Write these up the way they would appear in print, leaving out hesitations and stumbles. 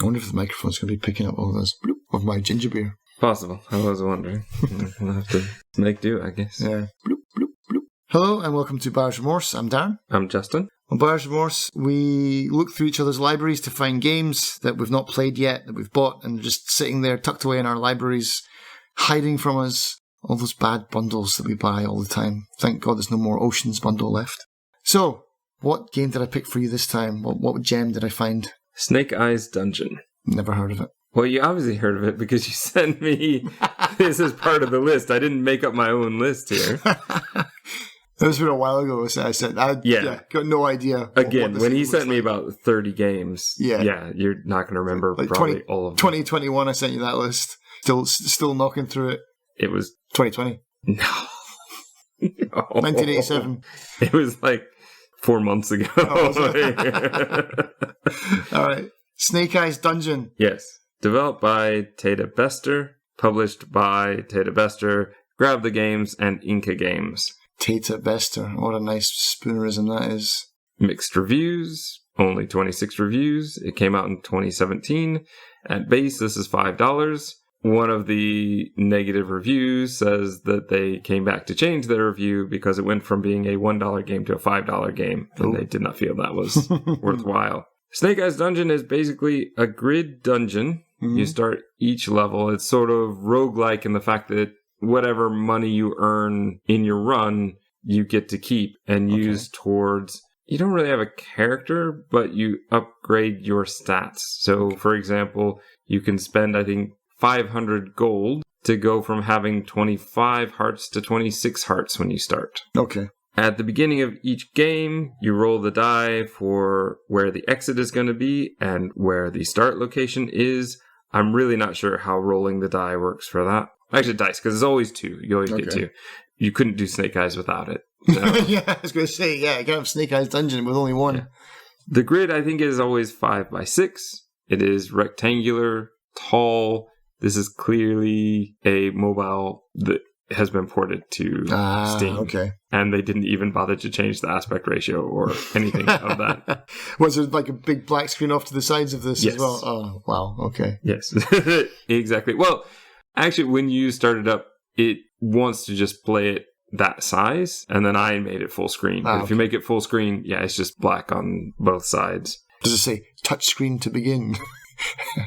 I wonder if the microphone's going to be picking up all this bloop of my ginger beer. Possible. I was wondering. We'll have to make do, I guess. Yeah. Bloop, bloop, bloop. Hello and welcome to Buyer's Remorse. I'm Darren. I'm Justin. On Buyer's Remorse, we look through each other's libraries to find games that we've not played yet, that we've bought, and just sitting there tucked away in our libraries, hiding from us. All those bad bundles that we buy all the time. Thank God there's no more Oceans bundle left. So, what game did I pick for you this time? What gem did I find? Snake Eyes Dungeon. Never heard of it. Well, you obviously heard of it because you sent me this as part of the list. I didn't make up my own list here. That was been a while ago. So I said, got no idea. Again, when he sent me about 30 games, you're not going to remember like probably all of them. 2021, I sent you that list. Still knocking through it. It was 2020. No. 1987. It was like 4 months ago. All right. Snake Eyes Dungeon. Yes. Developed by Tata Bester. Published by Tata Bester. Grab the Games and Inca Games. Tata Bester. What a nice spoonerism that is. Mixed reviews. Only 26 reviews. It came out in 2017. At base, this is $5. One of the negative reviews says that they came back to change their review because it went from being a $1 game to a $5 game, and they did not feel that was worthwhile. Snake Eyes Dungeon is basically a grid dungeon. Mm-hmm. You start each level. It's sort of roguelike in the fact that whatever money you earn in your run, you get to keep and use towards... You don't really have a character, but you upgrade your stats. So, for example, you can spend, I think, 500 gold to go from having 25 hearts to 26 hearts when you start. Okay. At the beginning of each game, you roll the die for where the exit is going to be and where the start location is. I'm really not sure how rolling the die works for that. Actually, dice, because it's always two. You always get two. You couldn't do Snake Eyes without it. So. Yeah, I was going to say, you can't have Snake Eyes Dungeon with only one. Yeah. The grid, I think, is always 5 by 6. It is rectangular, tall. This is clearly a mobile that has been ported to Steam. Okay. And they didn't even bother to change the aspect ratio or anything of that. Was there like a big black screen off to the sides of this as well? Oh, wow. Okay. Yes. Exactly. Well, actually, when you start it up, it wants to just play it that size, and then I made it full screen. But if you make it full screen, it's just black on both sides. Does it say touch screen to begin?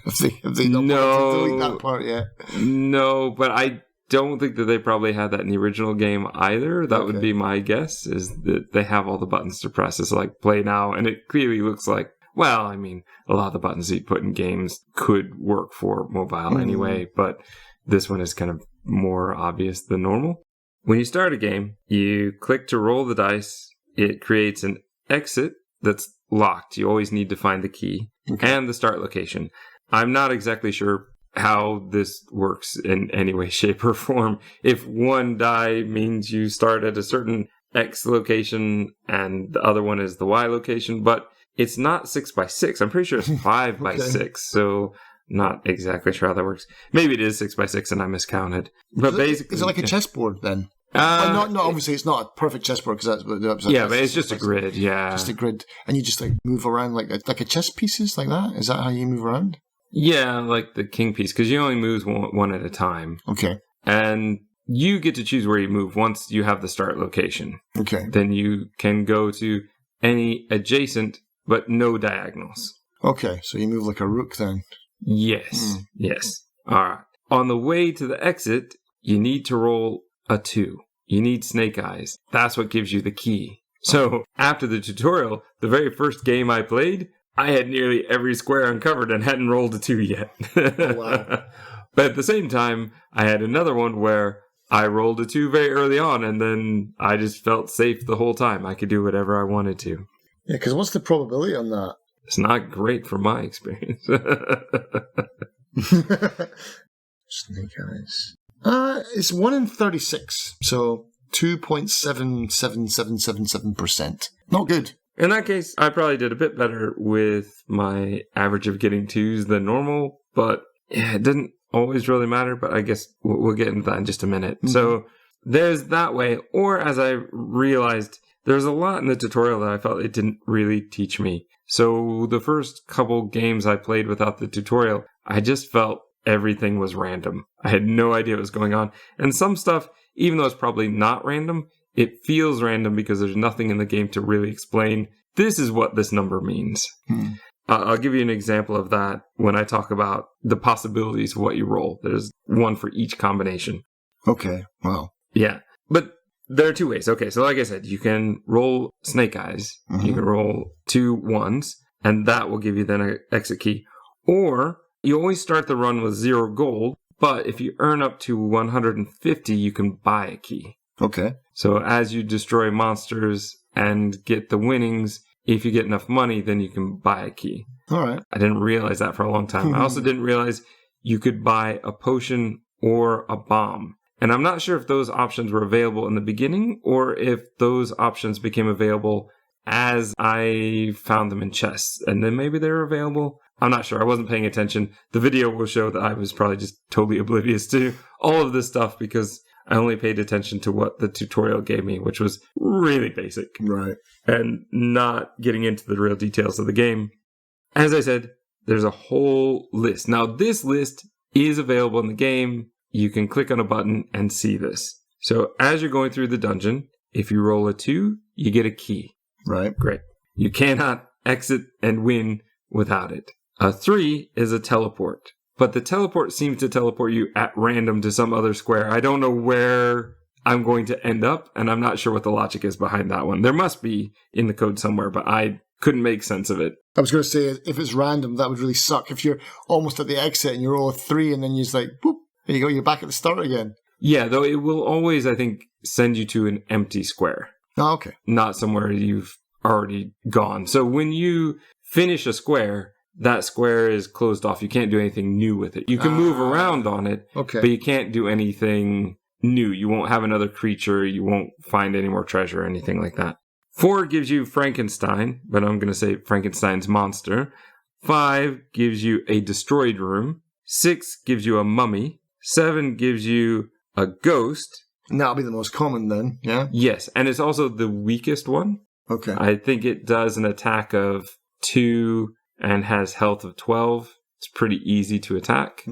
Have they not delete that part yet? No, but I don't think that they probably had that in the original game either. That would be my guess, is that they have all the buttons to press. It's like play now, and it clearly looks like, well, I mean, a lot of the buttons you put in games could work for mobile anyway, but this one is kind of more obvious than normal. When you start a game, you click to roll the dice. It creates an exit that's locked. You always need to find the key and the start location. I'm not exactly sure how this works in any way, shape, or form. If one die means you start at a certain X location and the other one is the Y location, but it's not 6 by 6. I'm pretty sure it's 5 by 6. So not exactly sure how that works. Maybe it is 6 by 6 and I miscounted. But basically, is it like a chessboard then? Not obviously it's not a perfect chessboard because that's but it's just a grid. Yeah, just a grid, and you just like move around like a chess pieces like that. Is that how you move around? Yeah, like the king piece, because you only move one at a time. Okay, and you get to choose where you move once you have the start location. Okay, then you can go to any adjacent but no diagonals. Okay, so you move like a rook then. Yes. Yes. All right. On the way to the exit, you need to roll a 2. You need Snake Eyes. That's what gives you the key. So, after the tutorial, the very first game I played, I had nearly every square uncovered and hadn't rolled a 2 yet. Oh, wow. But at the same time, I had another one where I rolled a 2 very early on, and then I just felt safe the whole time. I could do whatever I wanted to. Yeah, because what's the probability on that? It's not great from my experience. Snake Eyes. It's 1 in 36, so 2.77777%. Not good. In that case, I probably did a bit better with my average of getting 2s than normal, but it didn't always really matter, but I guess we'll get into that in just a minute. Mm-hmm. So there's that way, or as I realized, there's a lot in the tutorial that I felt it didn't really teach me. So the first couple games I played without the tutorial, I just felt everything was random. I had no idea what was going on. And some stuff, even though it's probably not random, it feels random because there's nothing in the game to really explain, this is what this number means. I'll give you an example of that when I talk about the possibilities of what you roll. There's one for each combination. Okay, wow. Yeah, but there are two ways. Okay, so like I said, you can roll snake eyes. You can roll 2 1s, and that will give you then an exit key. Or you always start the run with 0 gold, but if you earn up to 150, you can buy a key. Okay. So as you destroy monsters and get the winnings, if you get enough money, then you can buy a key. All right. I didn't realize that for a long time. I also didn't realize you could buy a potion or a bomb. And I'm not sure if those options were available in the beginning or if those options became available as I found them in chests. And then maybe they were available. I'm not sure. I wasn't paying attention. The video will show that I was probably just totally oblivious to all of this stuff because I only paid attention to what the tutorial gave me, which was really basic. Right. And not getting into the real details of the game. As I said, there's a whole list. Now, this list is available in the game. You can click on a button and see this. So as you're going through the dungeon, if you roll a 2, you get a key. Right. Great. You cannot exit and win without it. A 3 is a teleport. But the teleport seems to teleport you at random to some other square. I don't know where I'm going to end up, and I'm not sure what the logic is behind that one. There must be in the code somewhere, but I couldn't make sense of it. I was going to say, if it's random, that would really suck. If you're almost at the exit and you roll a 3 and then you're just like, boop, there you go, you're back at the start again. Yeah, though it will always, I think, send you to an empty square. Oh, okay. Not somewhere you've already gone. So when you finish a square, that square is closed off. You can't do anything new with it. You can move around on it, okay, but you can't do anything new. You won't have another creature. You won't find any more treasure or anything like that. 4 gives you Frankenstein, but I'm going to say Frankenstein's monster. 5 gives you a destroyed room. 6 gives you a mummy. 7 gives you a ghost. And that'll be the most common then, yeah? Yes, and it's also the weakest one. Okay. I think it does an attack of 2 and has health of 12. It's pretty easy to attack.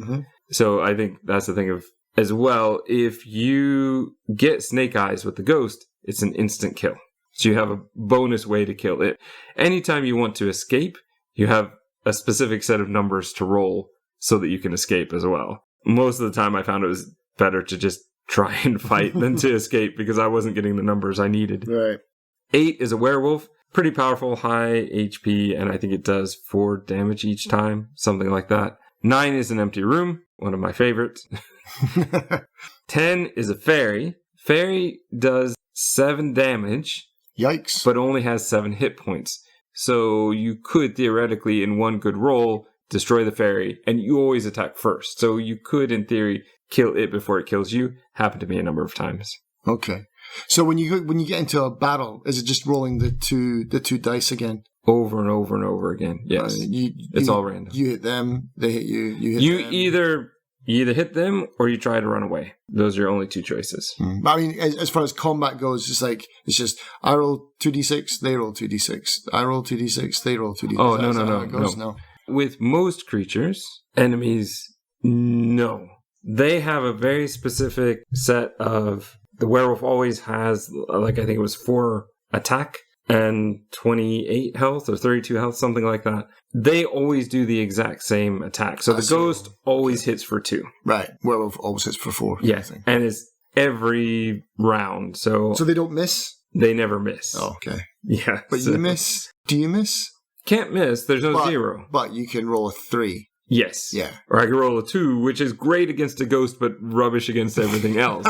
So I think that's the thing of, as well, if you get Snake Eyes with the ghost, it's an instant kill. So you have a bonus way to kill it. Anytime you want to escape, you have a specific set of numbers to roll so that you can escape as well. Most of the time I found it was better to just try and fight than to escape because I wasn't getting the numbers I needed. Right. 8 is a werewolf. Pretty powerful, high HP, and I think it does 4 damage each time, something like that. 9 is an empty room, one of my favorites. 10 is a fairy. Fairy does 7 damage. Yikes. But only has 7 hit points. So you could theoretically, in one good roll, destroy the fairy, and you always attack first. So you could, in theory, kill it before it kills you. Happened to me a number of times. Okay. So when you get into a battle, is it just rolling the two dice again? Over and over and over again. Yes. It's all random. You hit them, they hit you, you hit them. You either hit them or you try to run away. Those are your only 2 choices. I mean, as far as combat goes, it's just I roll 2d6, they roll 2d6. I roll 2d6, they roll 2d6. Oh, no. With most creatures, enemies, no. They have a very specific set of... The werewolf always has, like, I think it was 4 attack and 28 health or 32 health, something like that. They always do the exact same attack. So the ghost always hits for 2. Right. Werewolf always hits for 4. Yeah. And it's every round. So they don't miss? They never miss. Oh, okay. Yeah. But you miss? Do you miss? Can't miss. There's no 0. But you can roll a 3. Yes. Yeah. Or I can roll a 2, which is great against a ghost, but rubbish against everything else.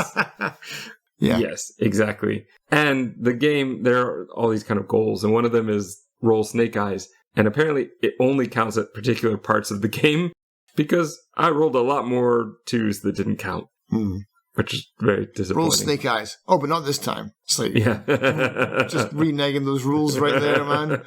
Yeah. Yes, exactly. And the game, there are all these kind of goals, and one of them is roll Snake Eyes. And apparently it only counts at particular parts of the game, because I rolled a lot more 2s that didn't count, which is very disappointing. Roll Snake Eyes. Oh, but not this time. It's like, yeah. Just reneging those rules right there, man.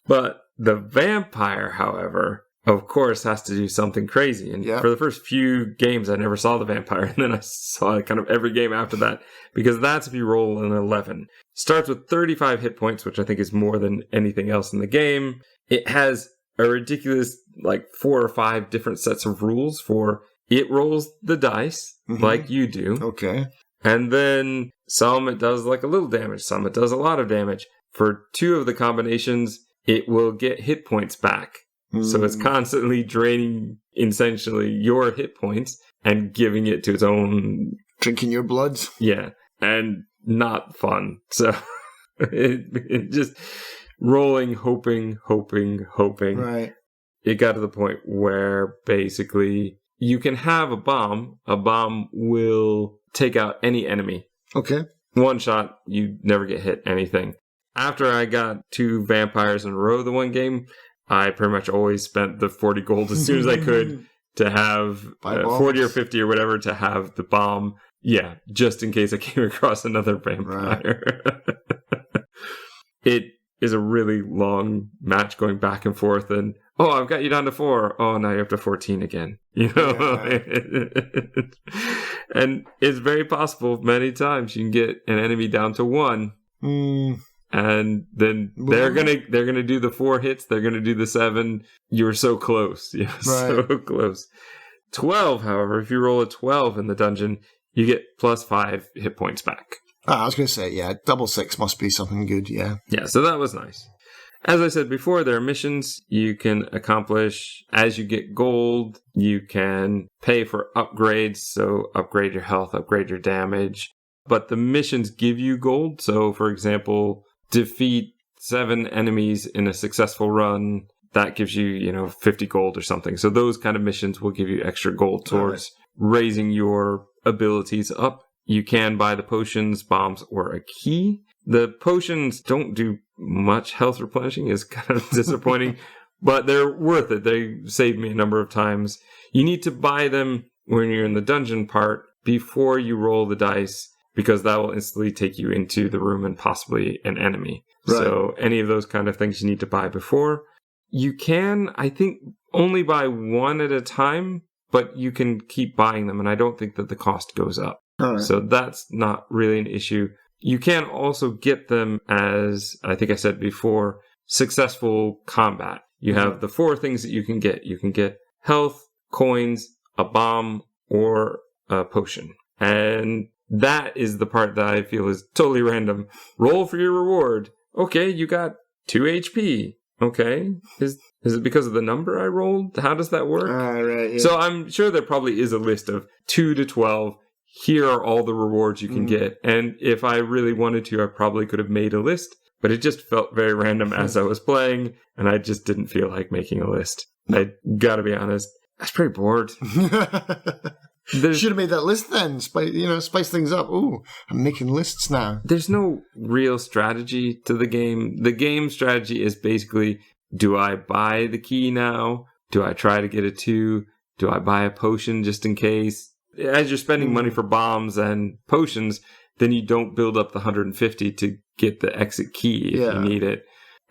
But the vampire, however, of course, has to do something crazy. And for the first few games, I never saw the vampire. And then I saw kind of every game after that, because that's if you roll an 11. Starts with 35 hit points, which I think is more than anything else in the game. It has a ridiculous, 4 or 5 different sets of rules for it rolls the dice like you do. Okay. And then some it does a little damage, some it does a lot of damage. For 2 of the combinations, it will get hit points back. So it's constantly draining, essentially, your hit points and giving it to its own... Drinking your blood. Yeah. And not fun. So it just rolling, hoping. Right. It got to the point where basically you can have a bomb. A bomb will take out any enemy. Okay. One shot, you never get hit anything. After I got 2 vampires in a row the one game, I pretty much always spent the 40 gold as soon as I could to have 40 or 50 or whatever to have the bomb. Yeah, just in case I came across another vampire. Right. It is a really long match going back and forth, and I've got you down to 4. Oh, now you're up to 14 again. You know, and it's very possible many times you can get an enemy down to 1. And then they're gonna do the 4 hits. They're gonna do the 7. You're so close. Yeah, right. So close. 12, however, if you roll a 12 in the dungeon, you get plus 5 hit points back. I was gonna say, double 6 must be something good. Yeah. Yeah. So that was nice. As I said before, there are missions you can accomplish as you get gold. You can pay for upgrades, so upgrade your health, upgrade your damage. But the missions give you gold. So, for example, defeat 7 enemies in a successful run. That gives you, 50 gold or something. So those kind of missions will give you extra gold towards raising your abilities up. You can buy the potions, bombs, or a key. The potions don't do much health replenishing. It's kind of disappointing, but they're worth it. They saved me a number of times. You need to buy them when you're in the dungeon part before you roll the dice, because that will instantly take you into the room and possibly an enemy. Right. So any of those kind of things you need to buy before. You can, I think, only buy 1 at a time, but you can keep buying them, and I don't think that the cost goes up. Right. So that's not really an issue. You can also get them as, I think I said before, successful combat. You have the 4 things that you can get. You can get health, coins, a bomb, or a potion. And that is the part that I feel is totally random. Roll for your reward. Okay, you got 2 HP. Okay. Is it because of the number I rolled? How does that work? Right, yeah. So I'm sure there probably is a list of 2 to 12. Here are all the rewards you can get. And if I really wanted to, I probably could have made a list. But it just felt very random as I was playing. And I just didn't feel like making a list. I gotta be honest. I was pretty bored. Should have made that list then. Spice things up. Ooh, I'm making lists now. There's no real strategy to the game. The game strategy is basically, do I buy the key now? Do I try to get a 2? Do I buy a potion just in case? As you're spending money for bombs and potions, then you don't build up the 150 to get the exit key if you need it.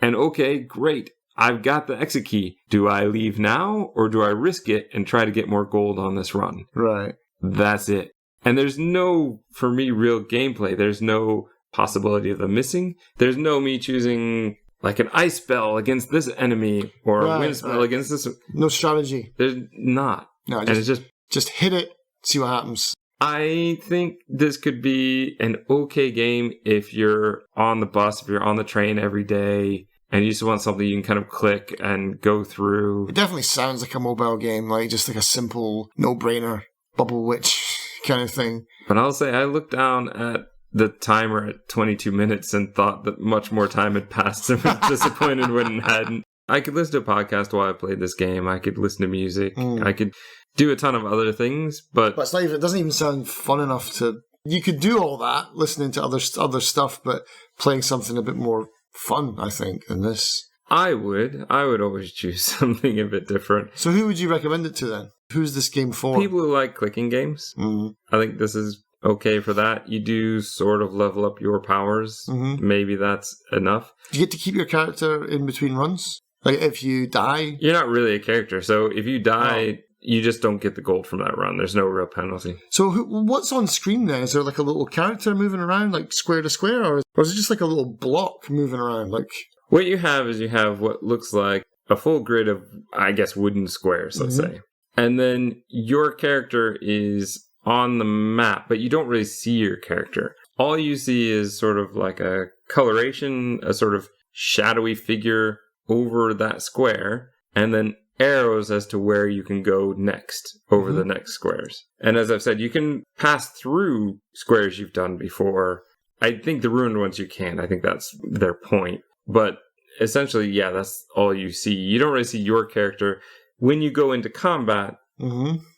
And okay, great. I've got the exit key. Do I leave now, or do I risk it and try to get more gold on this run? Right. That's it. And there's no, for me, real gameplay. There's no possibility of them missing. There's no me choosing like an ice spell against this enemy or a wind spell against this. No strategy. There's not. No, just hit it, see what happens. I think this could be an okay game if you're on the bus, if you're on the train every day, and you just want something you can kind of click and go through. It definitely sounds like a mobile game, just like a simple, no-brainer, Bubble Witch kind of thing. But I'll say I looked down at the timer at 22 minutes and thought that much more time had passed and was disappointed when it hadn't. I could listen to a podcast while I played this game. I could listen to music. I could do a ton of other things, but it's not even, it doesn't even sound fun enough to... You could do all that, listening to other stuff, but playing something a bit more fun, I think, than this. I would always choose something a bit different. So who would you recommend it to then? Who's this game for? People who like clicking games. I think this is okay for that. You do sort of level up your powers. Maybe that's enough. Do you get to keep your character in between runs? Like, if you die? You're not really a character, so if you die, you just don't get the gold from that run. There's no real penalty. So what's on screen then? Is there like a little character moving around, like square to square, or is it just like a little block moving around? Like, what you have is you have what looks like a full grid of, I guess, wooden squares, let's say. And then your character is on the map, but you don't really see your character. All you see is sort of like a coloration, a sort of shadowy figure over that square, and then arrows as to where you can go next over the next squares. And as I've said, you can pass through squares you've done before. I think the ruined ones you can. I think that's their point. But essentially, yeah, that's all you see. You don't really see your character. When you go into combat,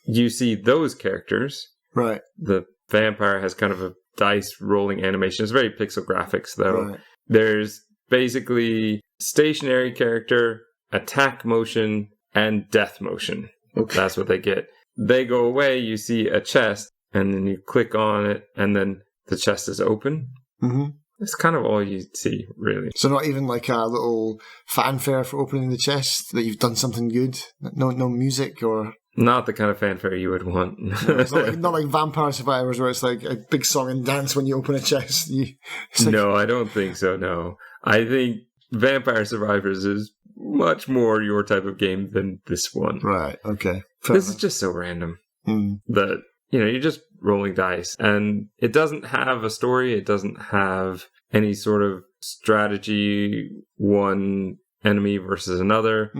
you see those characters. Right. The vampire has kind of a dice rolling animation. It's very pixel graphics, though. Right. There's basically stationary character, attack motion, and death motion. Okay. That's what they get. They go away, you see a chest, and then you click on it, and then the chest is open. That's kind of all you see, really. So not even like a little fanfare for opening the chest, that you've done something good? No music or... Not the kind of fanfare you would want. No, it's not like Vampire Survivors where it's like a big song and dance when you open a chest. No, I don't think so, no. I think Vampire Survivors is much more your type of game than this one. Right, okay. This is just so random that, you're just rolling dice. And it doesn't have a story. It doesn't have any sort of strategy, one enemy versus another.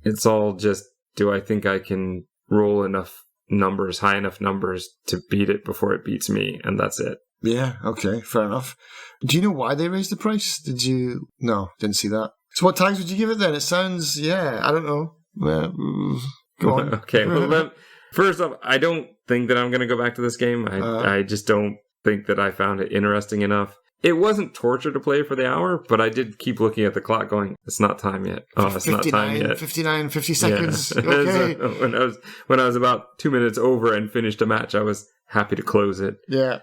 It's all just, do I think I can roll enough numbers, high enough numbers to beat it before it beats me? And that's it. Yeah, okay, fair enough. Do you know why they raised the price? Did you... No, didn't see that. So what tags would you give it then? It sounds, I don't know. Go on. Okay, well, first off, I don't think that I'm going to go back to this game. I just don't think that I found it interesting enough. It wasn't torture to play for the hour, but I did keep looking at the clock going, it's not time yet. Oh, it's not time yet. 50 seconds. Yeah. Okay. So when I was about 2 minutes over and finished a match, I was happy to close it. Yeah.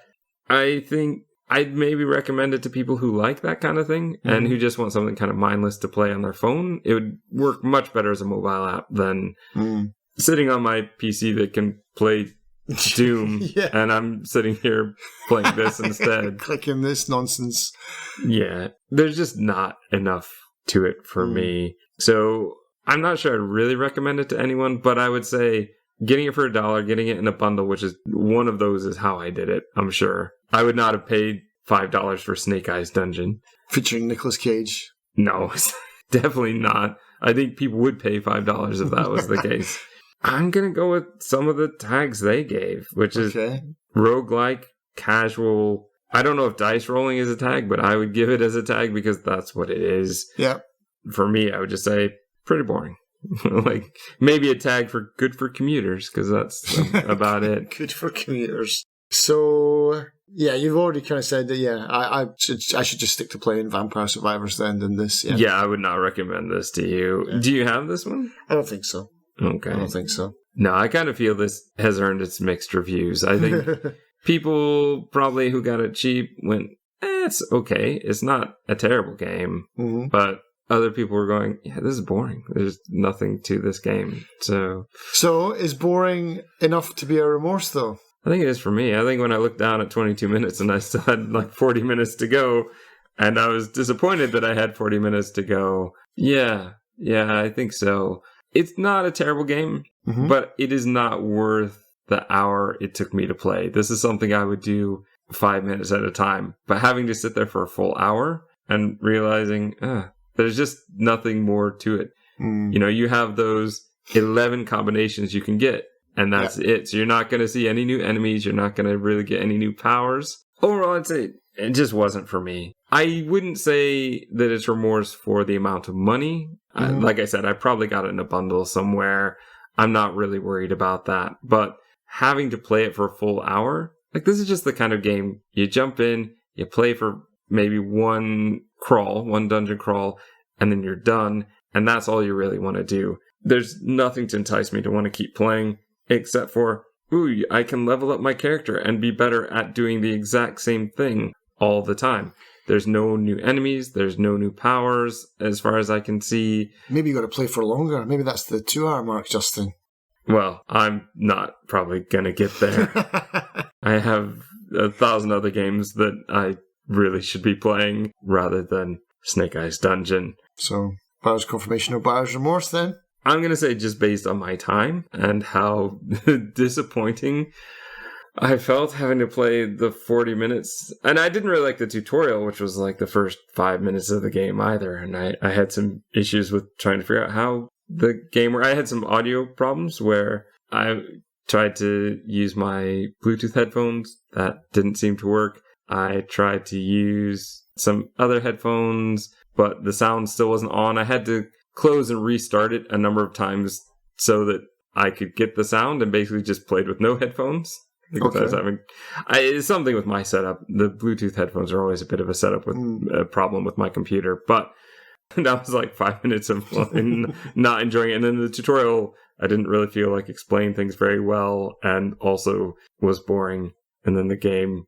I think I'd maybe recommend it to people who like that kind of thing and who just want something kind of mindless to play on their phone. It would work much better as a mobile app than sitting on my PC that can play Doom, and I'm sitting here playing this instead. Clicking this nonsense. Yeah, there's just not enough to it for me. So I'm not sure I'd really recommend it to anyone, but I would say getting it for $1, getting it in a bundle, which is one of those is how I did it, I'm sure. I would not have paid $5 for Snake Eyes Dungeon. Featuring Nicolas Cage. No, definitely not. I think people would pay $5 if that was the case. I'm going to go with some of the tags they gave, which is roguelike, casual. I don't know if dice rolling is a tag, but I would give it as a tag because that's what it is. Yeah. For me, I would just say pretty boring. Like maybe a tag for good for commuters because that's about it. Good for commuters. So, yeah, you've already kind of said that, I should just stick to playing Vampire Survivors then than this. Yeah, I would not recommend this to you. Yeah. Do you have this one? I don't think so. Okay. I don't think so. No, I kind of feel this has earned its mixed reviews. I think people probably who got it cheap went, it's okay. It's not a terrible game. But other people were going, this is boring. There's nothing to this game. So is boring enough to be a remorse, though? I think it is for me. I think when I looked down at 22 minutes and I still had like 40 minutes to go, and I was disappointed that I had 40 minutes to go. Yeah, I think so. It's not a terrible game, but it is not worth the hour it took me to play. This is something I would do 5 minutes at a time. But having to sit there for a full hour and realizing there's just nothing more to it. You have those 11 combinations you can get, and that's it. So you're not going to see any new enemies. You're not going to really get any new powers. Overall, I'd say it just wasn't for me. I wouldn't say that it's Remorse for the amount of money. Like I said, I probably got it in a bundle somewhere. I'm not really worried about that. But having to play it for a full hour, like this is just the kind of game you jump in, you play for maybe one dungeon crawl, and then you're done. And that's all you really want to do. There's nothing to entice me to want to keep playing except for, I can level up my character and be better at doing the exact same thing all the time. There's no new enemies. There's no new powers, as far as I can see. Maybe you got to play for longer. Maybe that's the 2-hour mark, Justin. Well, I'm not probably going to get there. I have 1,000 other games that I really should be playing rather than Snake Eyes Dungeon. So, buyer's confirmation or buyer's remorse then? I'm going to say just based on my time and how disappointing I felt having to play the 40 minutes. And I didn't really like the tutorial, which was like the first 5 minutes of the game either. And I had some issues with trying to figure out how the game worked. I had some audio problems where I tried to use my Bluetooth headphones. That didn't seem to work. I tried to use some other headphones, but the sound still wasn't on. I had to close and restart it a number of times so that I could get the sound, and basically just played with no headphones. Because I was having it's something with my setup. The Bluetooth headphones are always a bit of a setup with a problem with my computer. But that was like 5 minutes of not enjoying it. And then the tutorial, I didn't really feel like explained things very well, and also was boring. And then the game,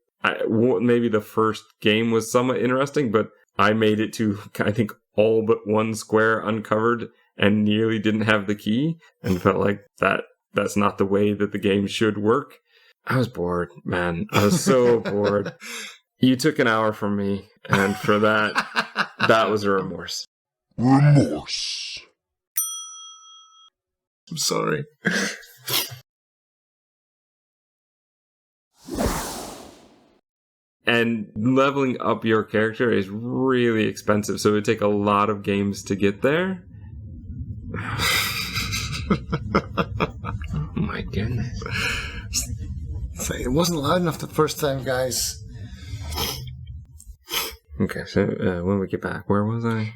maybe the first game was somewhat interesting, but I made it to, I think, all but one square uncovered and nearly didn't have the key, and felt like that's not the way that the game should work. I was bored, man. I was so bored. You took an hour from me, and for that, that was a remorse. Remorse. I'm sorry. And leveling up your character is really expensive, so it would take a lot of games to get there. Oh my goodness. It wasn't loud enough the first time, guys. Okay, so when we get back, where was I?